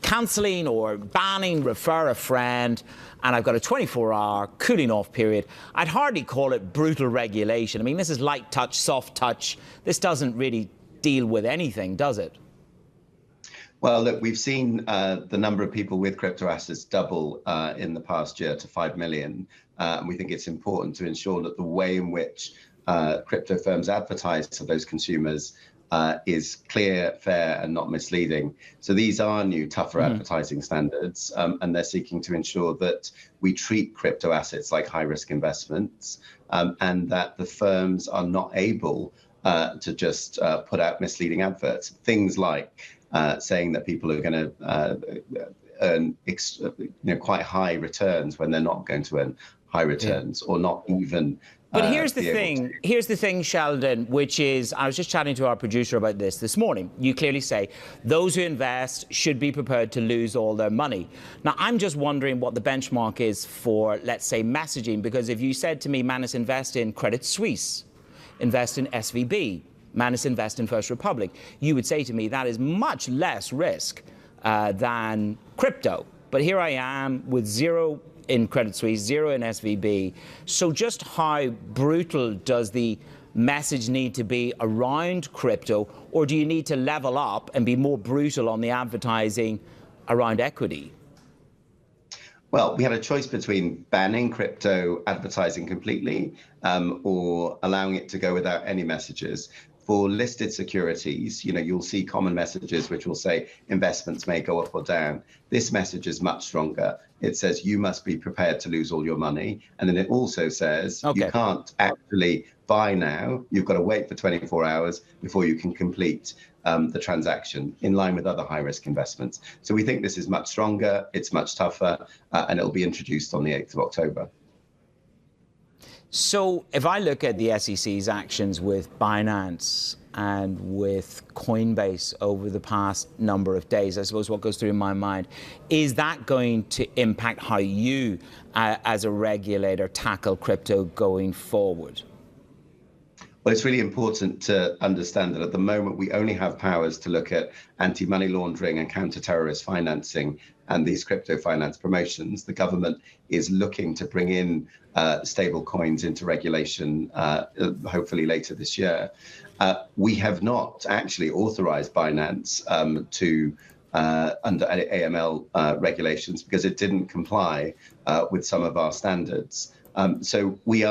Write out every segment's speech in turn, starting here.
cancelling or banning refer a friend, and I've got a 24-hour cooling off period. I'd hardly call it brutal regulation. I mean, this is light touch, soft touch. This doesn't really deal with anything, does it? Well, look, we've seen the number of people with crypto assets double in the past year to 5 million. And we think it's important to ensure that the way in which crypto firms advertise to those consumers is clear, fair, and not misleading. So these are new, tougher advertising standards, and they're seeking to ensure that we treat crypto assets like high-risk investments, and that the firms are not able to just put out misleading adverts. Things like saying that people are going to earn quite high returns when they're not going to earn high returns, or not even. But here's the thing. Here's the thing, Sheldon, which is, I was just chatting to our producer about this morning. You clearly say those who invest should be prepared to lose all their money. Now, I'm just wondering what the benchmark is for, let's say, messaging, because if you said to me, Manus, invest in Credit Suisse, invest in SVB, Manus, invest in First Republic, you would say to me that is much less risk than crypto. But here I am with zero in Credit Suisse, zero in SVB. So just how brutal does the message need to be around crypto, or do you need to level up and be more brutal on the advertising around equity? Well, we have a choice between banning crypto advertising completely or allowing it to go without any messages. For listed securities, you'll see common messages which will say investments may go up or down. This message is much stronger. It says you must be prepared to lose all your money. And then it also says you can't actually buy now. You've got to wait for 24 hours before you can complete the transaction, in line with other high-risk investments. So we think this is much stronger, it's much tougher, and it'll be introduced on the 8th of October. So if I look at the SEC's actions with Binance and with Coinbase over the past number of days, I suppose what goes through my mind, is that going to impact how you, as a regulator, tackle crypto going forward? Well, it's really important to understand that at the moment we only have powers to look at anti-money laundering and counter-terrorist financing and these crypto finance promotions. The government is looking to bring in stable coins into regulation, hopefully later this year. We have not actually authorized Binance to under AML regulations because it didn't comply with some of our standards. So we're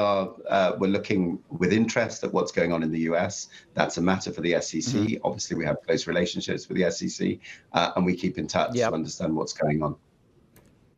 looking with interest at what's going on in the US. That's a matter for the SEC. Obviously, we have close relationships with the SEC, and we keep in touch to understand what's going on.